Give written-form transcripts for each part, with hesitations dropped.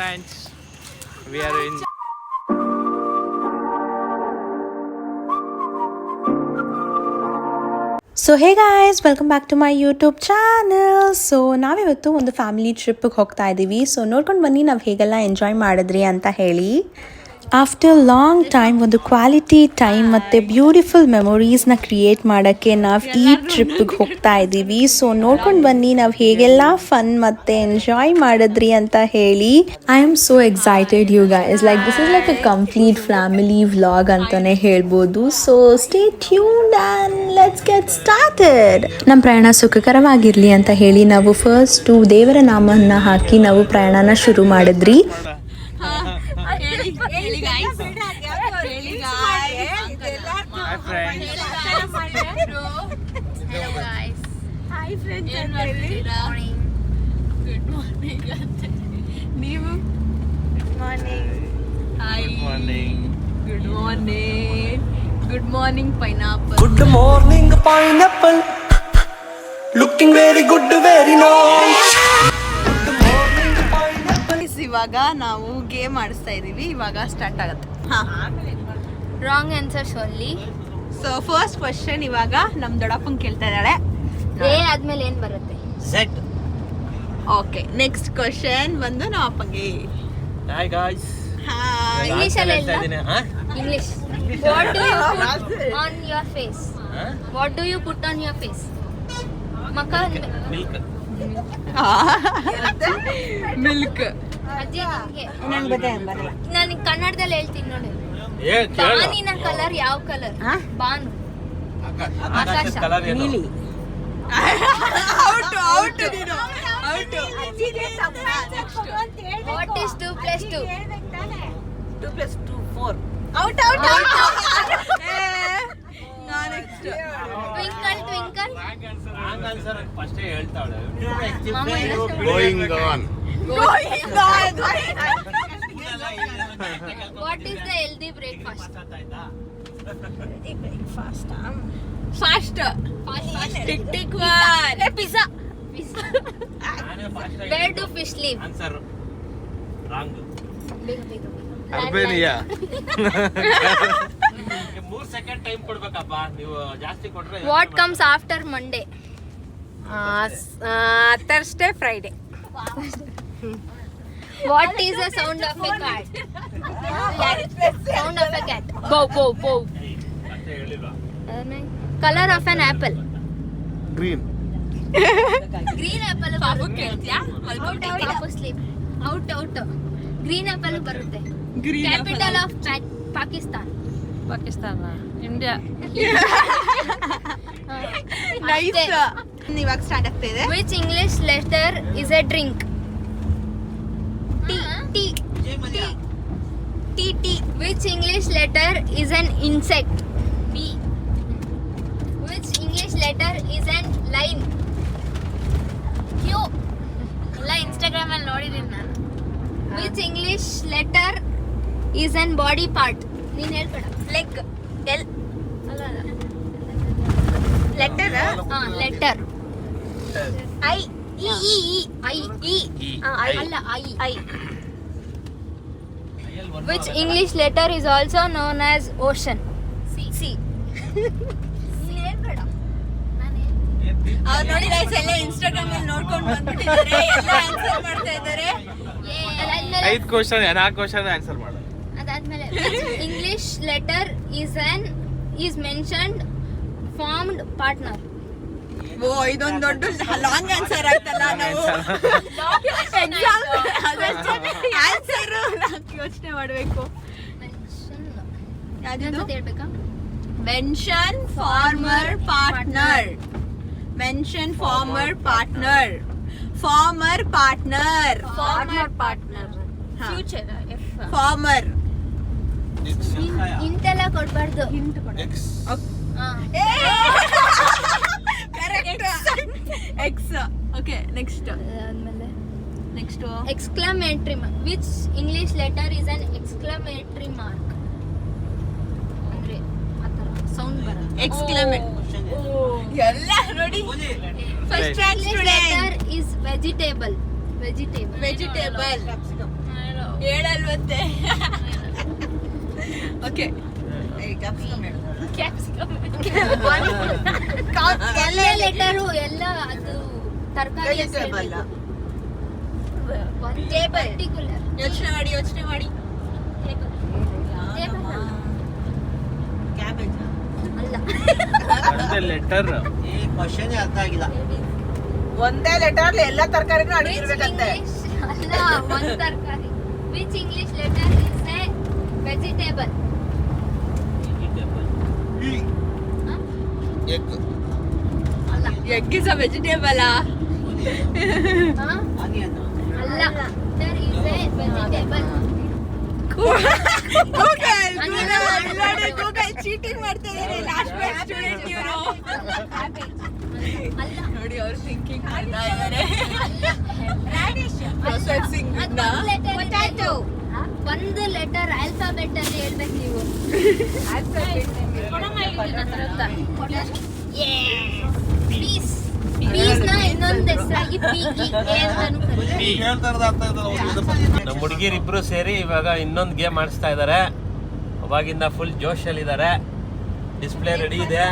friends, we are in so hey guys, welcome back to my YouTube channel. So ನಾವಿವತ್ತು ಒಂದು family ಟ್ರಿಪ್ಪಿಗೆ ಹೋಗ್ತಾ ಇದ್ದೀವಿ. ಸೊ ನೋಡ್ಕೊಂಡು ಬನ್ನಿ ನಾವು ಹೇಗೆಲ್ಲ ಎಂಜಾಯ್ ಮಾಡಿದ್ರಿ ಅಂತ ಹೇಳಿ. ಆಫ್ಟರ್ ಲಾಂಗ್ ಟೈಮ್ ಒಂದು ಕ್ವಾಲಿಟಿ ಟೈಮ್ ಮತ್ತು ಬ್ಯೂಟಿಫುಲ್ ಮೆಮೊರೀಸ್ನ ಕ್ರಿಯೇಟ್ ಮಾಡೋಕ್ಕೆ ನಾವು ಈ ಟ್ರಿಪ್ಪಿಗೆ ಹೋಗ್ತಾ ಇದ್ದೀವಿ. ಸೊ ನೋಡ್ಕೊಂಡು ಬನ್ನಿ ನಾವು ಹೇಗೆಲ್ಲ ಫನ್ ಮತ್ತು ಎಂಜಾಯ್ ಮಾಡಿದ್ರಿ ಅಂತ ಹೇಳಿ. I am so excited you guys, like this is like a complete family vlog ಅಂತಲೇ ಹೇಳ್ಬೋದು. So stay tuned and let's get started. ನಮ್ಮ ಪ್ರಯಾಣ ಸುಖಕರವಾಗಿರಲಿ ಅಂತ ಹೇಳಿ ನಾವು ಫಸ್ಟು ದೇವರ ನಾಮವನ್ನು ಹಾಕಿ ನಾವು ಪ್ರಯಾಣನ ಶುರು ಮಾಡಿದ್ರಿ. Good morning pineapple. Good morning pineapple. Looking very good, very nice. Good morning pineapple. ಇವಾಗ ನಾವು ಗೇಮ್ ಆಡಿಸ್ತಾ ಇದೀವಿ. ಇವಾಗ ಸ್ಟಾರ್ಟ್ ಆಗುತ್ತೆ. Wrong answers only. So first question ಇವಾಗ ನಮ್ ದೊಡ್ಡಪ್ಪನ್ ಕೇಳ್ತಾ ಇದ್ದಾಳೆ. ಎ ಆದ್ಮೇಲೆ ಏನ್ ಬರುತ್ತೆ? Z. ಓಕೆ, ನೆಕ್ಸ್ಟ್ ಕ್ವಶನ್ ಬಂದು ನಮ್ಮ ಅಪ್ಪಂಗೆ. Hi guys. ಹಾಯ್. ಇಂಗ್ಲಿಷ್ ಅಲ್ಲಿ English. What do you put on your face? What do you put on your face? ಮಕ್ಕ Milk. ಮಿಲ್ಕ್. ಅಜ್ಜಿ ನಾನು ಕನ್ನಡದಲ್ಲಿ ಹೇಳ್ತೀನಿ ನೋಡಿ. ಬಾನಿನ ಕಲರ್ ಯಾವ ಕಲರ್? ಬಾನು ಆಕಾಶ. ನೀಲಿ. ಔಟ್ ಔಟ್ ನೀನು out. What is 2 + 2? 2 + 2 4. Out out out. Next twinkle twinkle. Wrong answer first ಹೇಳ್ತಾಳೆ. Going on. Going on. What is the healthy breakfast? Fast fast tick tick one. Pizza. Where do fish live? Answer wrong. Albania. 3 second time ಕೊಡ್ಬೇಕಪ್ಪ, ನೀವು ಜಾಸ್ತಿ ಕೊಟ್ರೆ. What comes after Monday? Thursday Friday. What is the sound of a cat? Sound of a cat. ಬೌ ಬೌ ಬೌ. ಮತ್ತೆ ಹೇಳಿಲ್ವಾ? Colour of an apple? Green. Green apple. ಪಾಪು ಕೇಳ್ತೀಯಾ? ಪಾಪು sleep. Out out. Green apple ಬರುತ್ತೆ. Green capital of Pakistan? Pakistan. India. Nice. ಇವಾಗ ಸ್ಟಾರ್ಟ್ ಆಗ್ತಾ ಇದೆ. Which English letter is a drink? T T T. Which English letter is an insect? B. Which English letter is an line? Q. ಎಲ್ಲ Instagram ಅಲ್ಲಿ ನೋಡಿದೀನಿ ನಾನು. Which English letter is an body part? ನೀನ್ ಹೇಳ್ಬೇಡ. Leg. L. ಅಲ್ಲ letter. Letter. I. E E I E. ಅಲ್ಲ I. I. Which English letter is also known as ocean? C. ಅವ್ರು ನೋಡಿ ಗೈಸ್, ಎಲ್ಲ ಇನ್ಸ್ಟಾಗ್ರಾಮ್ ಅಲ್ಲಿ ನೋಡ್ಕೊಂಡು ಬಂದ್ಬಿಟ್ಟಿದ್ದಾರೆ, ಎಲ್ಲ ಆನ್ಸರ್ ಮಾಡ್ತಾ ಇದ್ದಾರೆ. 5 ಕ್ವಶನ್ 4 ಕ್ವಶನ್ ಆನ್ಸರ್ ಮಾಡು. ಅದಾದ್ಮೇಲೆ English letter is mentioned formed partner? ಓ, ಇದೊಂದು ದೊಡ್ಡ ಲಾಂಗ್ ಆನ್ಸರ್ ಆಯ್ತಲ್ಲ. ನಾವು ಎಕ್ಸಾಮ್ ಆನ್ಸರ್ ಯೋಚನೆ ಮಾಡಬೇಕು. ಯಾವ್ದು ಹೇಳ್ಬೇಕಾ? Mention former partner. Mention former partner. Former partner. Former partner. Future. Former. ಇಂತೆಲ್ಲ ಕೊಡ್ಬಾರ್ದು. X. ಎಕ್ಸ್. ಓಕೆ, ನೆಕ್ಸ್ಟ್ ಅದಾದ್ಮೇಲೆ next exclamatory mark. Which English letter is an exclamatory mark? ಅಂದ್ರೆ ಆತರ ಸೌಂಡ್ ಬರುತ್ತೆ. ಎಕ್ಸ್ಕ್ಲಮೇಟ್. ಎಲ್ಲ ನೋಡಿ. First rank English student. letter is vegetable. Vegetable. Vegetable. ಹೇಳಲ್ವಂತೆ. Okay ಎಲ್ಲ letter ಎಲ್ಲ ಅದು ತರಕಾರಿ ಪರ್ಟಿಕ್ಯುಲರ್. ಯೋಚನೆ ಮಾಡಿ ಅಲ್ಲ ಲೆಟರ್ ಅರ್ಥ ಆಗಿಲ್ಲ. ಒಂದೇ ಲೆಟರ್ ಎಲ್ಲ ತರಕಾರಿನೂ ಅಡಿಗಿರ್ಬೇಕಂತೆ. ಅಲ್ಲ ಒಂದು ತರಕಾರಿ. Which English letter is A vegetable? Egg. Egg is a vegetable. ಅಲ್ಲ, there is a vegetable. Google cheating ಮಾಡ್ತಾ ಇದ್ದಾರೆ. ಲಾಸ್ಟ್ ಬ್ಯಾಚ್ ಸ್ಟೂಡೆಂಟ್ ಇವರು. ಅಲ್ಲ, ನೋಡಿ ಅವ್ರು ಥಿಂಕಿಂಗ್ ಮಾಡ್ತಾ ಇದ್ದಾರೆ. ಪ್ರೊಸೆಸಿಂಗ್ ಒಂದು ಲೆಟರ್ ಆಲ್ಫಾಬೆಟ್ ಅಲ್ಲಿ ಹೇಳ್ಬೇಕು ನೀವು. ಪೀಸ್. ಪೀಸ್ನ ಇನ್ನೊಂದು ಹೆಸರಾಗಿ PEA ಅಂತಾನೂ ಕರೀತಾರೆ. ನಮ್ಮ ಹುಡುಗಿರಿಬ್ರು ಸೇರಿ ಇವಾಗ ಇನ್ನೊಂದು ಗೇಮ್ ಆಡಿಸ್ತಾ ಇದ್ದಾರೆ. ಅವಾಗಿಂದ ಫುಲ್ ಜೋಶ್ ಅಲ್ಲಿ ಇದ್ದಾರೆ. ಡಿಸ್ಪ್ಲೇ ರೆಡಿ ಇದೆ,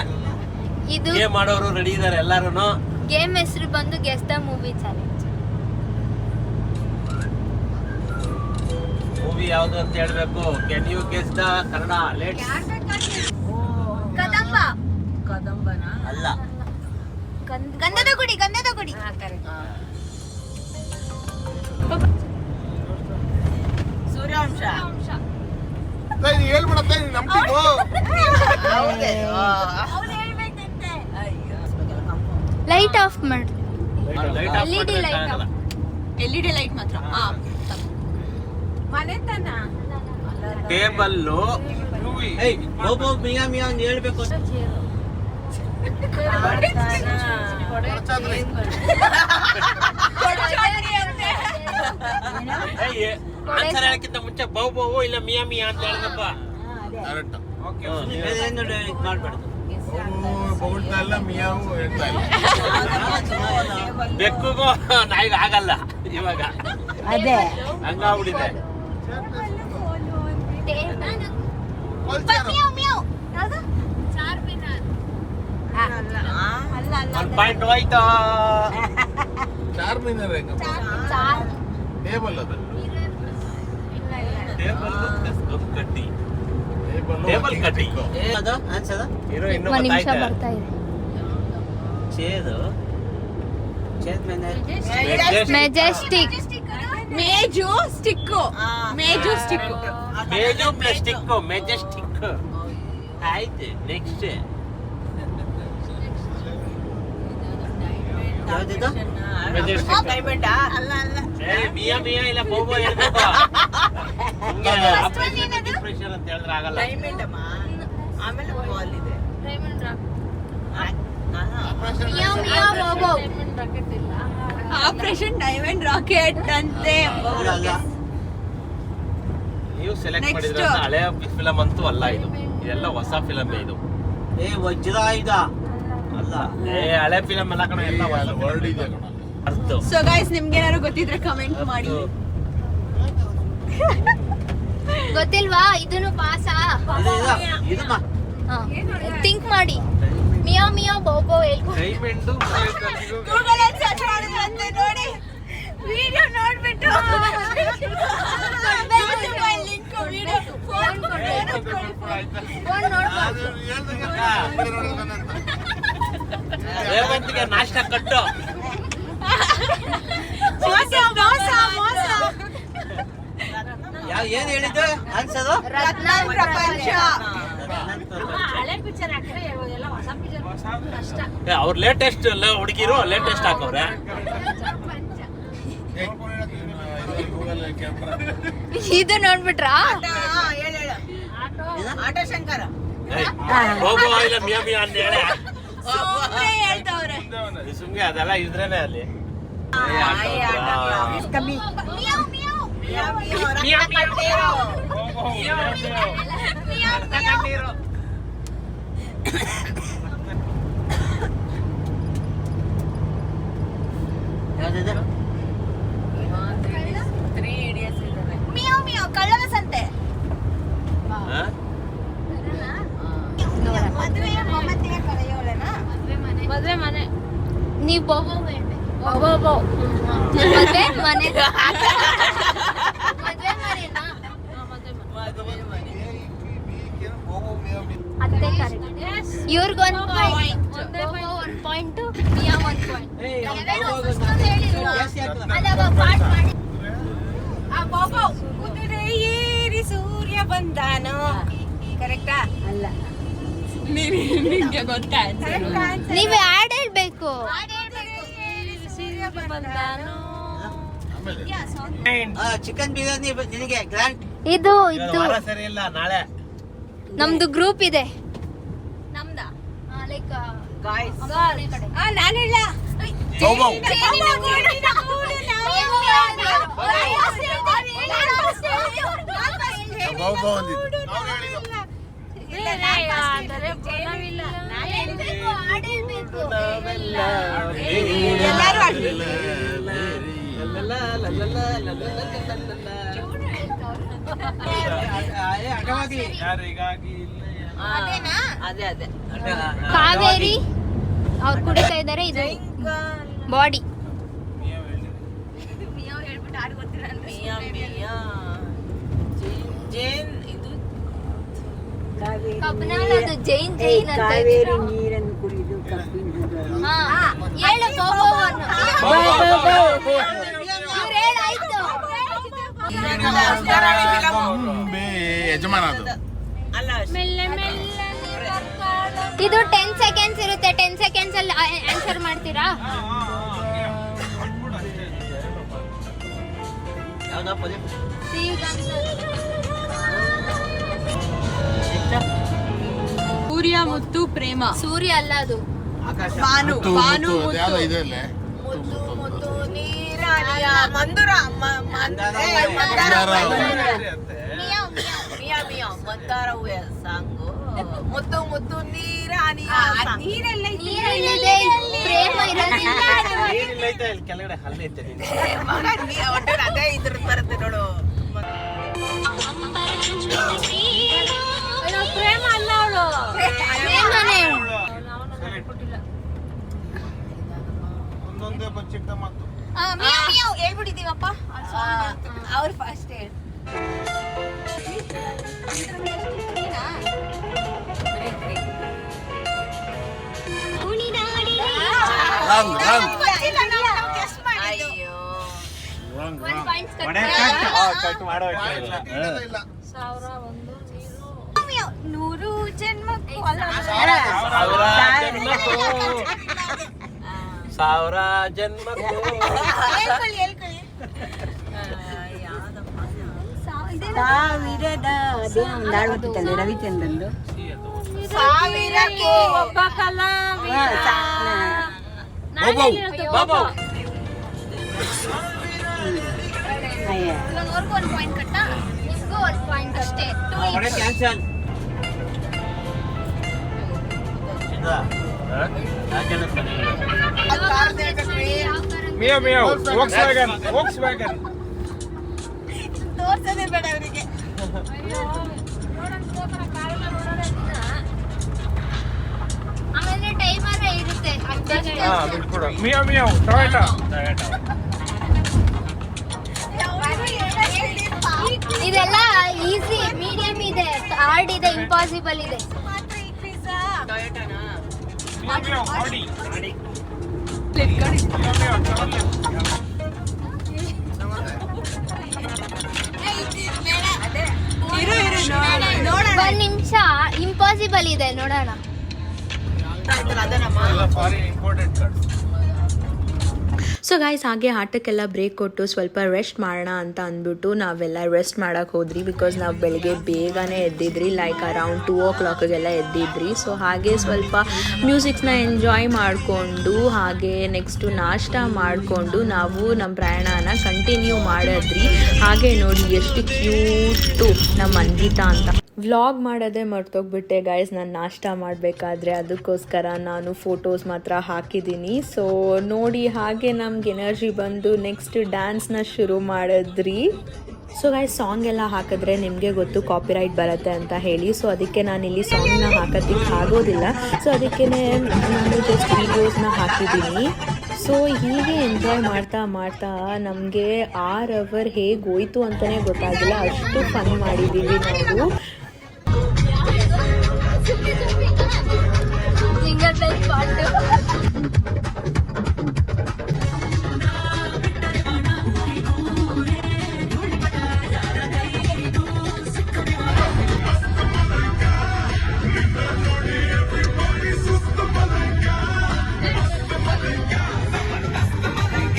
ಇದು ಗೇಮ್ ಮಾಡೋರು ರೆಡಿ ಇದ್ದಾರೆ ಎಲ್ಲಾರು. ಗೇಮ್ ಹೆಸರು ಬಂದು guess the movie challenge. Movie ಯಾವ್ದು ಅಂತ ಹೇಳ್ಬೇಕು. Can you guess the Kannada? Let's. Kadamba. ಕದಂಬನ ಅಲ್ಲ, ಗಂಧದ ಗುಡಿ. ಗಂಧದ ಗುಡಿ. ಸೂರ್ಯವಂಶ. ಹೇಳ್ಬಿಡತ್ತೆ ನಂಬಿಕೋ. ಲೈಟ್ ಆಫ್ ಮಾಡಿ. Light off LED light off. LED light ಮಾತ್ರ. ಮನೆ ತನ ಟೇಬಲ್ಲು. ಏಯ್ ಒಬ್ಬ ಮಿಯಾ ಮಿಯಾ ಅಂತ ಹೇಳ್ಬೇಕು. ಆನ್ಸರ್ ಹೇಳಕ್ಕಿಂತ ಮುಂಚೆ ಬೌ ಬೌ ಇಲ್ಲ ಮಿಯಾ ಮಿಯಾ ಅಂತ ಹೇಳ್ದಪ್ಪ. ಕರೆಕ್ಟ್. ಮಾಡ್ಬಾರ್ದು. ಬೌಲ್ತಾ ಇಲ್ಲ, ಮಿಯಾವು ಹೇಳ್ತಾ ಇಲ್ಲ. ಬೆಕ್ಕುಗೂ ನಾಯಿಗೂ ಆಗಲ್ಲ ಇವಾಗ. ಅದೇ ಹಂಗಾಗ್ಬಿಟ್ಟಿದೆ. ಒಂದ್ ಪಾಯಿಂಟ್ ಹೋಯ್ತು. ಚಾರ್ ಮೀನರ್ ಹೆಂಗಪ್ಪ? ಟೇಬಲ್ ಅದು. ಟೇಬಲ್ ಕಟ್ಟಿ. ಟೇಬಲ್ ಟೇಬಲ್ ಕಟ್ಟಿ. ಇರೋ ಇನ್ನೂ ಒಂದ್ ನಿಮಿಷ ಗೊತ್ತಾಯ್ತಾ? ಬರ್ತಾ ಇದೆ. ಚೇದು ಮೆಜೆಸ್ಟಿಕ್. ಮೇಜು ಸ್ಟಿಕ್ಕು. ಮೇಜು ಸ್ಟಿಕ್ಕು. ಮೇಜು ಪ್ಲಸ್ ಸ್ಟಿಕ್ ಮೆಜೆಸ್ಟಿಕ್. ಆಯ್ತು, ನೆಕ್ಸ್ಟ್ ಡೈಮಂಡ್ ಅಲ್ಲ ಅಲ್ಲ. ಮಿಯಾ ಮಿಯಾ ಇಲ್ಲ ಬೋಬೋ ಹೇಳ್ಬೇಕು. ಡಿಪ್ರೆಷನ್ ಅಂತ ಹೇಳಿದ್ರೆ ಆಗಲ್ಲ. ಡೈಮಂಡ್ ಅಮ್ಮ. ಆಮೇಲೆ ಬಾಲ್ ಇದೆ. ಆಪರೇಷನ್ ಡೈಮಂಡ್ ರಾಕೆಟ್ ಅಂತೆ. ನೀವು ಸೆಲೆಕ್ಟ್ Next. ಮಾಡಿದ್ರೆ ಹಳೆ ಫಿಲಂ ಅಂತೂ ಅಲ್ಲ ಇದು. ಇದೆಲ್ಲ ಹೊಸ ಫಿಲಂ ಇದು. ವಜ್ರ ಇದ ಅಲ್ಲ. ಹಳೆ ಫಿಲಂ ಎಲ್ಲ ಕಣ, ಎಲ್ಲ ವರ್ಡ್ ಇದೆ ಕಣ. ಅರ್ಥ. ಸೊ ಗೈಸ್, ನಿಮ್ಗೆ ಏನಾದ್ರು ಗೊತ್ತಿದ್ರೆ ಕಮೆಂಟ್ ಮಾಡಿ. ಗೊತ್ತಿಲ್ವಾ? ಇದನ್ನು ಪಾಸಾ? ಇದು ಥಿಂಕ್ ಮಾಡಿ. ಮಿಯಾ ಮಿಯಾ ಬೋಬೋ ಹೇಳ್ಕೊಂಡು ಡೈಮಂಡು ಗೂಗಲ್ ಅಲ್ಲಿ ಸರ್ಚ್ ಮಾಡಿದ್ರಂತೆ ನೋಡಿ. ವಿಡಿಯೋ ನೋಡ್ಬಿಟ್ಟು ಲಿಂಕ್ ವಿಡಿಯೋ ಫೋನ್ ಫೋನ್ ನೋಡ್ಕೊಂಡು ರೇವಂತ್ಗೆ ನಾಷ್ಟ ಕಟ್ಟು. ಮೋಸ ಮೋಸ ಮೋಸ. ಏನ್ ಹೇಳಿದ್ದು ಅನ್ಸದು? ರತ್ನ ಪ್ರಪಂಚ. ಅವ್ರ ಲೇಟೆಸ್ಟ್ ಹುಡುಗಿರು ಲೇಟೆಸ್ಟ್ ಹಾಕವ್ರೆ. Google camera. ಇದು ನೋಡ್ಬಿಟ್ರಾ? ಆಟೋ ಶಂಕರ ಹೋಗೋ ಇಲ್ಲ ಮಿಯಾ ಮಿಯಾ ಅಂತ ಹೇಳಿ ಸುಮ್ನೆ ಹೇಳ್ತವ್ರೆ. ಸುಮ್ಗೆ ಅದೆಲ್ಲ ಇದ್ರೇನೆ ಅಲ್ಲಿ. ಕಮ್ಮಿ. ಯಾವ್ದಿದೆ? 3 Idiots ಇದಾವೆ. ಮಿಯಾವ್ ನೀವು ಬೋಬೋ ಹೇಳ್ಬೇಕು. ಬೋಬೋ ಮದ್ವೆ ಮನೆ ಮದ್ವೆ ಮನೆನಾ? ಅತ್ತೆ ಕರೆಕ್ಟ್. ಇವ್ರಿಗೊಂದು ಪಾಯಿಂಟ್, ಒಂದು ಪಾಯಿಂಟ್, ಮಿಯಾ ಒಂದು ಪಾಯಿಂಟ್. ಅಲ್ಲ ಪಾರ್ಟ್ ಮಾಡಿ. ಕುದುರೆ ಏರಿ ಸೂರ್ಯ ಬಂದಾನೋ ಕರೆಕ್ಟಾ? ಅಲ್ಲ ನಿಮ್ಗೆ ಗೊತ್ತಾ? ನೀವೇ ಹಾಡ್ ಹೇಳ್ಬೇಕು. ಸೂರ್ಯ ಬಂದಾನೋ. ಚಿಕನ್ ಬಿರಿಯಾನಿ ನಿನಗೆ ಗ್ರಾಂಟ್. ಇದು ಸರಿ ಇಲ್ಲ, ನಾಳೆ ನಮ್ದು ಗ್ರೂಪ್ ಇದೆ. ನಮ್ದಾ? ಲೈಕ್ ನಾನು ಇಲ್ಲ. ಕಾವೇರಿ ಅವ್ರು ಕುಡಿತಾ ಇದ್ದಾರೆ. ಇದು ಬಾಡಿ. ಕಬ್ನಾಳದು ಜೈನ್ ಜೈನ್ ಅಂತ. ನೀರನ್ನು ಕುಡಿದು ಕಬ್ಬಿನ ಹಾ ಹೇಳು ಬೋಬೋವನ್ನು. ಇವ್ರು ಹೇಳಾಯ್ತು. ಗೊಂಬೆ ಯಜಮಾನ ಅದು. ಇದು 10 ಸೆಕೆಂಡ್ಸ್ ಇರುತ್ತೆ. 10 ಸೆಕೆಂಡ್ಸ್ ಅಲ್ಲಿ ಆನ್ಸರ್ ಮಾಡ್ತೀರಾ? ಸೂರ್ಯ ಮುತ್ತು ಪ್ರೇಮ. ಸೂರ್ಯ ಅಲ್ಲ ಅದು. ಭಾನು ಮುತ್ತು, ಭಾನು ಮುತ್ತು, ಅದು ಯಾವ್ದೋ ಇದೆ ಅಲ್ಲೇ. ಮುತ್ತು ನೀರಾಳಿಯ ಮಂದುರ ಮಂದಾರ ಹೂವೆ ಸಾಂಗು. ಮುತ್ತು ಮುತ್ತು ನೀರಾಣಿಯ ನೀರೆಲ್ಲ ನೀರಲ್ಲಿದೆ, ಪ್ರೇಮ ಇರೋದಿಲ್ಲ. ಕೆಳಗಡೆ ಹಲ್ಲೈತೆ. ಅದೇ ಇದ್ರ ಬರುತ್ತೆ ನೋಡು. ಪ್ರೇಮ ಅಲ್ಲ ಅವಳು. ಪ್ರೇಮನೇ. ಒಂದೊಂದೇ ಬಚ್ಚಿಟ್ಟ ಮತ್ತು ಹೇಳ್ಬಿಟ್ಟಿದೀವಪ್ಪ. ಅವ್ರು ಫಸ್ಟ್ ಹೇಳಿ. ರಾಂಗ್ ರಾಂಗ್ ಅಯ್ಯೋ wrong One wrong. points cut. Cut ಮಾಡೋ ಇಲ್ಲ. ನೂರು ಜನ್ಮಕ್ಕೂ ಸಾವಿರ ಜನ್ಮಕ್ಕೂ ಸಾವಿರದ ಅದೇನೋ ರವಿಚಂದ್ರಂದು ಸಾವಿರಕ್ಕೆ ಒಬ್ಬ ಕಲಾವಿದ. ಬಾಬು ಇವಾಗ ಒಂದು ಪಾಯಿಂಟ್ ಕಟ್ಟ, ನಿಮ್ಗೂ ಒಂದು ಪಾಯಿಂಟ್ ಅಷ್ಟೇ. ಕ್ಯಾನ್ಸಲ್. ಮಿಯಾ ಮಿಯಾ ವೋಕ್ಸ್ ವ್ಯಾಗನ್. ತೋರ್ಸೋದೇ ಬೇಡ ಅವರಿಗೆ. ಆಮೇಲೆ ಟೈಮರ್ ಇರುತ್ತೆ. ಮಿಯಾ ಮಿಯಾ ಟೊಯೋಟಾ. ಇದೆಲ್ಲ ಈಸಿ, ಮೀಡಿಯಂ ಇದೆ, ಹಾರ್ಡ್ ಇದೆ, ಇಂಪಾಸಿಬಲ್ ಇದೆ. ಆಡಿ. ಒಂದ್ ನಿಮಿಷ, ಇಂಪಾಸಿಬಲ್ ಇದೆ, ನೋಡೋಣ. ಎಲ್ಲ foreign imported cards. So guys ಹಾಗೆ ಆಟಕ್ಕೆಲ್ಲ ಬ್ರೇಕ್ ಕೊಟ್ಟು ಸ್ವಲ್ಪ ರೆಸ್ಟ್ ಮಾಡೋಣ ಅಂತ ಅಂದ್ಬಿಟ್ಟು ನಾವೆಲ್ಲ ರೆಸ್ಟ್ ಮಾಡೋಕ್ಕೆ ಹೋದ್ರಿ. ಬಿಕಾಸ್ ನಾವು ಬೆಳಗ್ಗೆ ಬೇಗನೆ ಎದ್ದಿದ್ರಿ, ಲೈಕ್ ಅರೌಂಡ್ 2 o'clockಗೆಲ್ಲ ಎದ್ದಿದ್ರಿ. ಸೊ ಹಾಗೆ ಸ್ವಲ್ಪ ಮ್ಯೂಸಿಕ್ಸ್ನ ಎಂಜಾಯ್ ಮಾಡಿಕೊಂಡು ಹಾಗೆ ನೆಕ್ಸ್ಟು ನಾಷ್ಟ ಮಾಡಿಕೊಂಡು ನಾವು ನಮ್ಮ ಪ್ರಯಾಣನ ಕಂಟಿನ್ಯೂ ಮಾಡಿದ್ರಿ. ಹಾಗೆ ನೋಡಿ ಎಷ್ಟು ಕ್ಯೂಟು ನಮ್ಮ ಅನ್ವಿತಾ ಅಂತ. ವ್ಲಾಗ್ ಮಾಡೋದೇ ಮರ್ತೋಗ್ಬಿಟ್ಟೆ ಗೈಸ್ ನಾನು ನಾಷ್ಟ ಮಾಡಬೇಕಾದ್ರೆ, ಅದಕ್ಕೋಸ್ಕರ ನಾನು ಫೋಟೋಸ್ ಮಾತ್ರ ಹಾಕಿದ್ದೀನಿ. ಸೊ ನೋಡಿ, ಹಾಗೆ ನಮ್ಗೆ ಎನರ್ಜಿ ಬಂದು ನೆಕ್ಸ್ಟ್ ಡ್ಯಾನ್ಸ್ನ ಶುರು ಮಾಡಿದ್ರಿ. ಸೊ ಗಾಯ್ಸ್ ಸಾಂಗ್ ಎಲ್ಲ ಹಾಕಿದ್ರೆ ನಿಮಗೆ ಗೊತ್ತು ಕಾಪಿರೈಟ್ ಬರುತ್ತೆ ಅಂತ ಹೇಳಿ, ಸೊ ಅದಕ್ಕೆ ನಾನಿಲ್ಲಿ ಸಾಂಗ್ನ ಹಾಕೋದಕ್ಕೆ ಆಗೋದಿಲ್ಲ. ಸೊ ಅದಕ್ಕೇ ನಾನು ಜಸ್ಟ್ ವೀಡಿಯೋಸ್ನ ಹಾಕಿದ್ದೀನಿ. ಸೊ ಹೀಗೆ ಎಂಜಾಯ್ ಮಾಡ್ತಾ ಮಾಡ್ತಾ ನಮಗೆ 6 ಅವರ್ ಹೇಗೆ ಹೋಯ್ತು ಅಂತಲೇ ಗೊತ್ತಾಗಿಲ್ಲ, ಅಷ್ಟು ಫನ್ ಮಾಡಿದ್ದೀವಿ ನಾವು. Single bell part.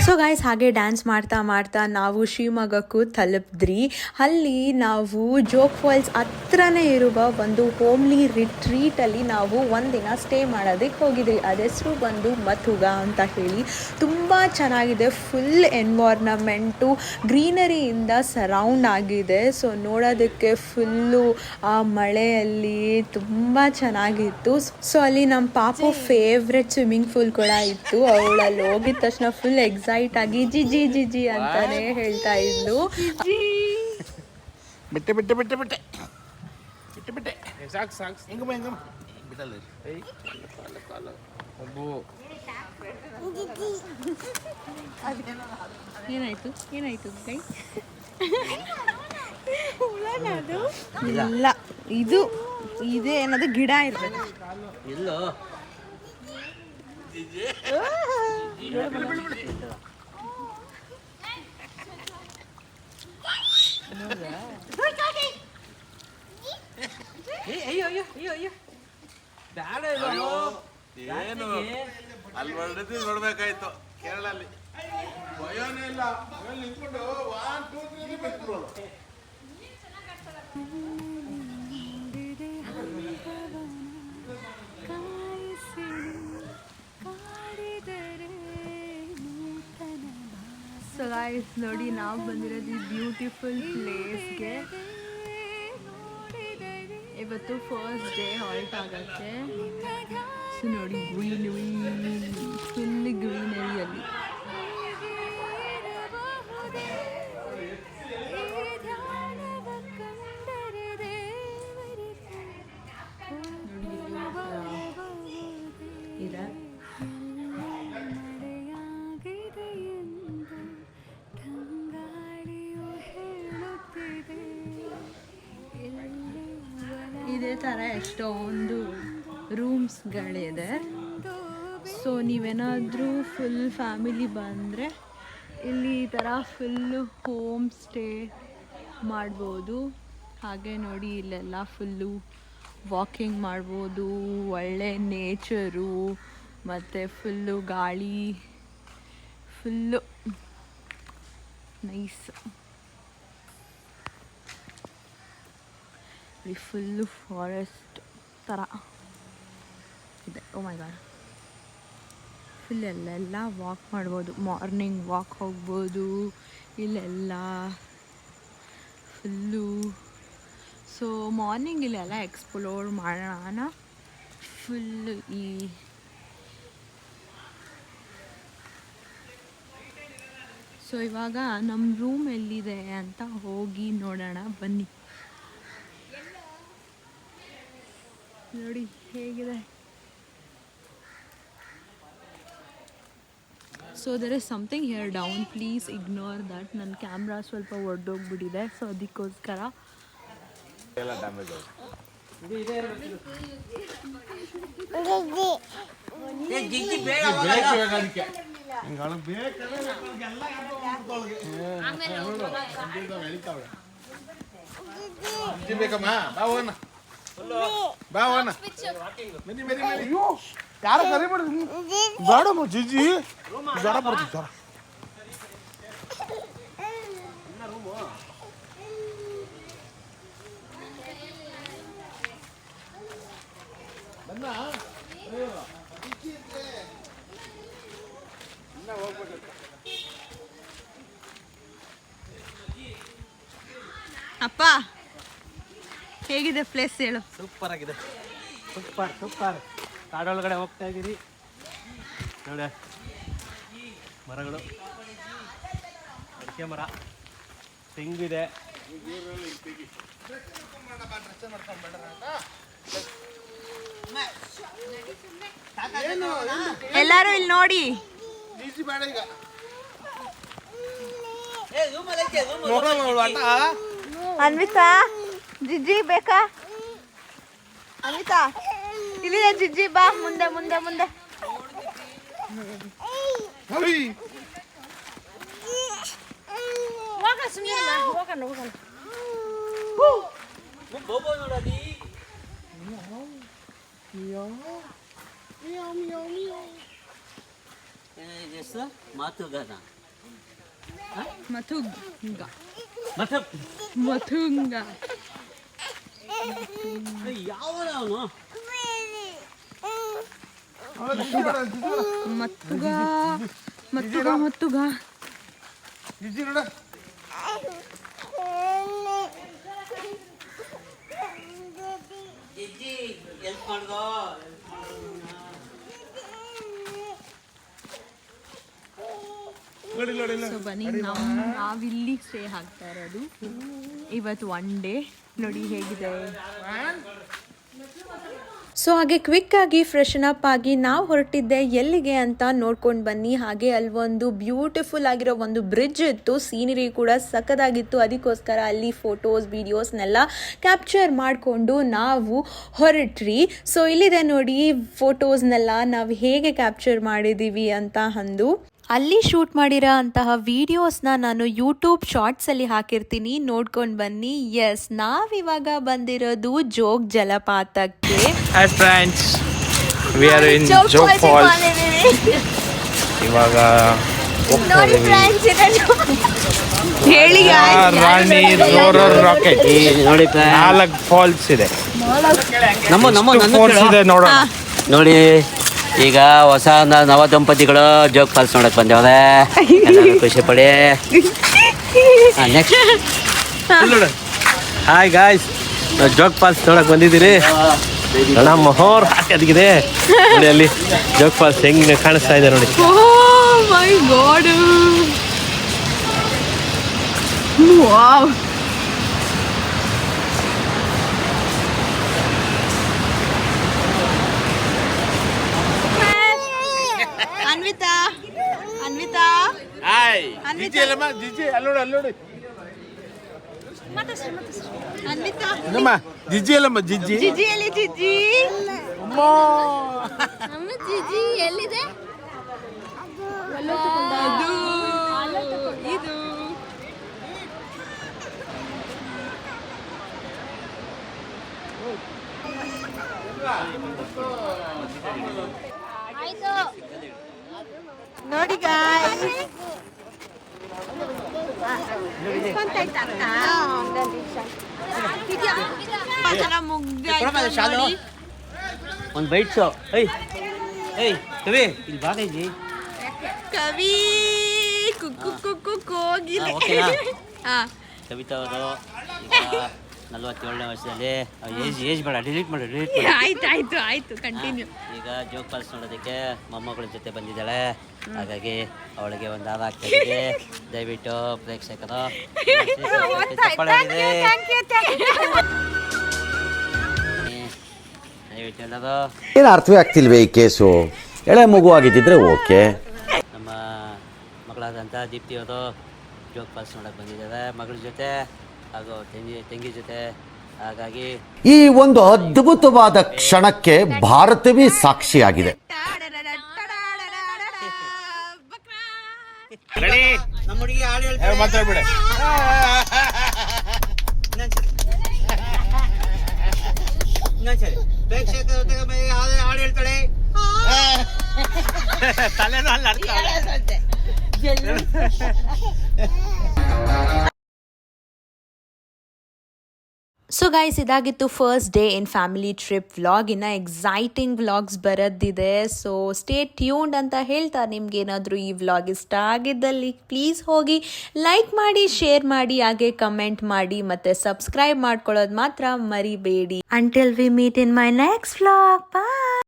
So guys ಹಾಗೆ ಡ್ಯಾನ್ಸ್ ಮಾಡ್ತಾ ಮಾಡ್ತಾ ನಾವು ಶಿವಮೊಗ್ಗಕ್ಕೂ ತಲುಪಿದ್ರಿ. ಅಲ್ಲಿ ನಾವು ಜೋಗ್ ಫಾಲ್ಸ್ ಹತ್ರನೇ ಇರುವ ಒಂದು ಹೋಮ್ಲಿ ರಿಟ್ರೀಟಲ್ಲಿ ನಾವು ಒಂದಿನ ಸ್ಟೇ ಮಾಡೋದಕ್ಕೆ ಹೋಗಿದ್ವಿ. ಅದೆಸರು ಬಂದು ಮಥುಗ ಅಂತ ಹೇಳಿ. ತುಂಬ ಚೆನ್ನಾಗಿದೆ, ಫುಲ್ ಎನ್ವೈರ್ನಮೆಂಟು ಗ್ರೀನರಿಯಿಂದ ಸರೌಂಡ್ ಆಗಿದೆ. ಸೊ ನೋಡೋದಕ್ಕೆ ಫುಲ್ಲು ಆ ಮಳೆಯಲ್ಲಿ ತುಂಬ ಚೆನ್ನಾಗಿತ್ತು. ಸೊ ಅಲ್ಲಿ ನಮ್ಮ ಪಾಪು ಫೇವ್ರೆಟ್ ಸ್ವಿಮ್ಮಿಂಗ್ ಪೂಲ್ ಕೂಡ ಇತ್ತು. ಅವಳಲ್ಲಿ ಹೋಗಿದ ತಕ್ಷಣ ಫುಲ್ ಎಕ್ಸೈಟ್ ಆಗಿ ಜಿಜಿ ಜಿಜಿ ಅಂತಾನೆ ಹೇಳ್ತಾ ಇದ್ಲು. ಬಿಟ್ಟೆ ಬಿಟ್ಟೆ ಬಿಟ್ಟೆ ಬಿಟ್ಟೆ ಬಿಟ್ಟೆ ಬಿಟ್ಟೆ ಸಾಕು ಸಾಕು ಹೆಂಗಮ್ಮ ಹೆಂಗಮ್ಮ ಬಿಟ್ಟಲ್ಲ ಏನಾಯ್ತು ಏನಾಯ್ತು ಕೈ ಇಲ್ಲ, ಇದು ಇದೆ ಏನದು ಗಿಡ ಇರ್ತದೆ. ಎಲ್ಲೋ ಏನು ಅಲ್ಲಿ ಹೊರಡಿದ್ದು ನೋಡ್ಬೇಕಾಯ್ತು ಕೇರಳಲ್ಲಿ ಭಯನೇ ಇಲ್ಲ ನಿಂತ್ಕೊಂಡು 1 2 3 ಬಿಟ್ಬಿಡೋಳು. ಸೊ ಗೈಸ್ ನೋಡಿ, ನಾವು ಬಂದಿರೋದು ಈ ಬ್ಯೂಟಿಫುಲ್ ಪ್ಲೇಸ್ಗೆ. ಇವತ್ತು ಫಸ್ಟ್ ಡೇ ಹಾಲ್ಟ್ ಆಗುತ್ತೆ. ಸೊ ನೋಡಿ ಫುಲ್ ಗ್ರೀನರಿಯಲ್ಲಿ. ಇದೇ ಥರ ಎಷ್ಟೊಂದು ರೂಮ್ಸ್ಗಳಿದೆ. ಸೊ ನೀವೇನಾದರೂ ಫುಲ್ ಫ್ಯಾಮಿಲಿ ಬಂದರೆ ಇಲ್ಲಿ ಈ ಥರ ಫುಲ್ಲು ಹೋಮ್ ಸ್ಟೇ ಮಾಡ್ಬೋದು. ಹಾಗೆ ನೋಡಿ ಇಲ್ಲೆಲ್ಲ ಫುಲ್ಲು ವಾಕಿಂಗ್ ಮಾಡ್ಬೋದು, ಒಳ್ಳೆ ನೇಚರು ಮತ್ತು ಫುಲ್ಲು ಗಾಳಿ, ಫುಲ್ಲು ನೈಸ್. ಫುಲ್ಲು ಫಾರೆಸ್ಟ್ ಥರ ಇದೆ. ಓ ಮೈ ಗಾಡ್, ಫುಲ್ ಎಲ್ಲೆಲ್ಲ ವಾಕ್ ಮಾಡ್ಬೋದು, ಮಾರ್ನಿಂಗ್ ವಾಕ್ ಹೋಗ್ಬೋದು ಇಲ್ಲೆಲ್ಲ ಫುಲ್ಲು. ಸೊ ಮಾರ್ನಿಂಗ್ ಇಲ್ಲೆಲ್ಲ ಎಕ್ಸ್ಪ್ಲೋರ್ ಮಾಡೋಣ ಫುಲ್ಲು. ಸೊ ಇವಾಗ ನಮ್ಮ ರೂಮ್ ಎಲ್ಲಿದೆ ಅಂತ ಹೋಗಿ ನೋಡೋಣ ಬನ್ನಿ. ನೋಡಿ ಹೇಗಿದೆ. So there is something here down, please ignore that. ನನ್ನ ಕ್ಯಾಮ್ರಾ ಸ್ವಲ್ಪ ಒಡೆದೋಗ್ಬಿಟ್ಟಿದೆ, ಸೊ ಅದಕ್ಕೋಸ್ಕರ. ಬೇಕಮ್ಮ ಬಾವಣ್ಣ ಬಾವಣ್ಣ ಮನಿ ಮನಿ ಮನಿ. ಅಯ್ಯೋ ಯಾರ ಕರೆ ಮಾಡಿದ್ರಿ ಬೇಡಮ್ಮ ಜಿಜಿ, ಜ್ವರ ಬರ್ತೀವಿ ಜ್ವರ. ಅಪ್ಪ ಹೇಗಿದೆ ಪ್ಲೇಸ್ ಹೇಳು. ಸೂಪರ್ ಆಗಿದೆ, ಸೂಪರ್ ಸೂಪರ್. ಕಾಡೊಳಗಡೆ ಹೋಗ್ತಾ ಇದ್ದೀರಿ ನೋಡಿ, ಮರಗಳು, ಅಡಿಕೆ ಮರ, ತೆಂಗಿದೆ, ಎಲ್ಲಾರು ಇಲ್ಲಿ ನೋಡಿ. ಜೀಜಿ ಬೇಡ ಈಗ ನೋಡಮ್ಮ ಅವ್ಳು ಆಟ. ಅನ್ವಿತಾ ಜಿಜ್ಜಿ ಬೇಕಾ? ಅನ್ವಿತಾ ಇಲ್ಲಿದೆ ಜಿಜ್ಜಿ, ಬಾ ಮುಂದೆ ಮುಂದೆ ಮುಂದೆ. ಹೈ. ಮಾತುಗಾನ ಮಥುಂಗ ಮತ್ತೆ ಮಥುಂಗ ಯಾವನ ಅವನು? ಮತ್ತುಗ ಮತ್ತುಗ ಮತ್ತುಗ ಜೀಜಿ ನೋಡ. ಎಲ್ಪ್ ಮಾಡ್ದೋ. ಸೊ ಬನ್ನಿ, ನಾವಿಲ್ಲಿ ಸ್ಟೇ ಆಗ್ತಾ ಇರೋದು ಇವತ್ತು 1 ಡೇ. ನೋಡಿ ಹೇಗಿದೆ. ಸೊ ಹಾಗೆ ಕ್ವಿಕ್ಕಾಗಿ ಫ್ರೆಶನ್ ಅಪ್ ಆಗಿ ನಾವು ಹೊರಟಿದ್ದೆ ಎಲ್ಲಿಗೆ ಅಂತ ನೋಡ್ಕೊಂಡು ಬನ್ನಿ. ಹಾಗೆ ಅಲ್ಲೊಂದು ಬ್ಯೂಟಿಫುಲ್ ಆಗಿರೋ ಒಂದು ಬ್ರಿಡ್ಜ್ ಇತ್ತು, ಸೀನರಿ ಕೂಡ ಸಖತ್ತಾಗಿತ್ತು. ಅದಕ್ಕೋಸ್ಕರ ಅಲ್ಲಿ ಫೋಟೋಸ್ ವಿಡಿಯೋಸ್ನೆಲ್ಲ ಕ್ಯಾಪ್ಚರ್ ಮಾಡಿಕೊಂಡು ನಾವು ಹೊರಟ್ರಿ. ಸೊ ಇಲ್ಲಿದೆ ನೋಡಿ ಫೋಟೋಸ್ನೆಲ್ಲ ನಾವು ಹೇಗೆ ಕ್ಯಾಪ್ಚರ್ ಮಾಡಿದ್ದೀವಿ ಅಂತ ಅಂದು. ಅಲ್ಲಿ ಶೂಟ್ ಮಾಡಿರೋ ಅಂತಹ ವಿಡಿಯೋಸ್ನ ನಾನು ಯೂಟ್ಯೂಬ್ ಶಾರ್ಟ್ಸಲ್ಲಿ ಹಾಕಿರ್ತೀನಿ, ನೋಡ್ಕೊಂಡು ಬನ್ನಿ. ಎಸ್, ನಾವಿವಾಗ ಬಂದಿರೋದು ಜೋಗ್ ಜಲಪಾತಕ್ಕೆ. Hi friends, we are in Jog falls. ಇವಾಗ ಹೋಗ್ತಾ ಇದೀವಿ. ಹೇಳಿ ರಾಣಿ ರೋರರ್ ರಾಕೆಟ್ ನೋಡಿ 4 ಫಾಲ್ಸ್ ಇದೆ. ಫಾಲ್ಸ್ ಇದೆ ನೋಡೋಣ. ನೋಡಿ, ಈಗ ಹೊಸ ನವ ದಂಪತಿಗಳು ಜೋಗ್ ಫಾಲ್ಸ್ ನೋಡಕ್ ಬಂದವ್ರೆ. ಖುಷಿ ಪಡಿ. Next hi guys, Jog Falls ನೋಡಕ್ ಬಂದಿದ್ದೀರಿ. ನಮ್ಮ ಹೋರ್ ಹಾಕದಿಗಿದೆ ನೋಡಿ, ಅಲ್ಲಿ ಜೋಗ್ ಫಾಲ್ಸ್ ಹೆಂಗೆ ಕಾಣಿಸ್ತಾ ಇದೆ ನೋಡಿ. Oh my god, wow. Anvita Anvita hi. ಜೀಜಿ ಎಲ್ಲಮ್ಮ, ಜೀಜಿ ಅಲ್ಲೋಡಿ ಅಲ್ಲೋಡಿ. ಅನ್ವಿತಾ ನಮ್ಮ ಜಿಜ್ಜಿ ಎಲ್ಲಮ್ಮ, ಜಿಜ್ಜಿ. ಜಿಜ್ಜಿ ಎಲ್ಲಿ ಜಿಜ್ಜಿ? ಅಮ್ಮ ನಮ್ಮ ಜಿಜಿ ಎಲ್ಲಿದೆ? ಅದು ಇದು ಆಯ್ತು. ನೋಡಿ ಗಾಯ್ಸ್, ಒಂದು ಬೈಟ್ಸು. ಏಯ್ ಏಯ್ ಕವಿ, ಇಲ್ಲಿ ಬಾಗೈಜಿ. ಕವಿ ಕುಕ್ಕು ಕುಕ್ಕು ಕೋಗಿಲೆ. ಓಕೆನಾ? ಹಾ, ಕವಿತಾ ಅವರು 47ನೇ ವರ್ಷದಲ್ಲಿ ಏಜ್ ಬೇಡ, ಡಿಲೀಟ್ ಮಾಡಿ. ಆಯ್ತು ಆಯ್ತು ಕಂಟಿನ್ಯೂ. ಈಗ ಜೋಗ್ ಫಾಲ್ಸ್ ನೋಡೋದಕ್ಕೆ ಮೊಮ್ಮಗಳ ಜೊತೆ ಬಂದಿದ್ದಾಳೆ. ಹಾಗಾಗಿ ಅವಳಿಗೆ ಒಂದು ಹಾರ ಆಗ್ತಾಯಿದೆ. ದಯವಿಟ್ಟು ಪ್ರೇಕ್ಷಕರು ದಯವಿಟ್ಟು ಎಲ್ಲರೂ. ಏನು ಅರ್ಥವೇ ಆಗ್ತಿಲ್ವೇ ಈ ಕೇಸು? ಎಳೆ ಮಗು ಆಗಿದ್ದಿದ್ರೆ ಓಕೆ. ನಮ್ಮ ಮಗಳಾದಂಥ ದೀಪ್ತಿಯವರು ಜೋಗ್ ಫಾಲ್ಸ್ ನೋಡೋಕೆ ಬಂದಿದ್ದಾರೆ ಮಗಳ ಜೊತೆ ಹಾಗೂ ತಂಗಿ ಜೊತೆ. ಹಾಗಾಗಿ ಈ ಒಂದು ಅದ್ಭುತವಾದ ಕ್ಷಣಕ್ಕೆ ಭಾರತವೇ ಸಾಕ್ಷಿಯಾಗಿದೆ. ನಮ್ಮ ಹುಡುಗಿ ಹಾಡು ಹೇಳ್ತಾಳೆ. ಮಾತಾಡ್ಬೇಡ. ಇನ್ನೊಂದ್ಸರಿ ಪ್ರೇಕ್ಷಕರ ಜೊತೆ ಹಾಡು ಹೇಳ್ತಾಳೆ. ತಲೆನೂ ಅಲ್ಲಿ ಆಡ್ತಾಳೆ. ಸೊ ಗೈಸ್, ಇದಾಗಿತ್ತು first day in family trip vlog. ಇನ್ನು ಎಕ್ಸೈಟಿಂಗ್ ವ್ಲಾಗ್ಸ್ ಬರೋದಿದೆ. ಸೊ ಸ್ಟೇ ಟ್ಯೂನ್ಡ್ ಅಂತ ಹೇಳ್ತಾ, ನಿಮ್ಗೆ ಏನಾದರೂ ಈ ವ್ಲಾಗ್ ಇಷ್ಟ ಆಗಿದ್ದಲ್ಲಿ ಪ್ಲೀಸ್ ಹೋಗಿ ಲೈಕ್ ಮಾಡಿ, ಶೇರ್ ಮಾಡಿ, ಹಾಗೆ ಕಮೆಂಟ್ ಮಾಡಿ, ಮತ್ತು ಸಬ್ಸ್ಕ್ರೈಬ್ ಮಾಡ್ಕೊಳ್ಳೋದು ಮಾತ್ರ ಮರಿಬೇಡಿ. Until we meet in my next vlog. Bye.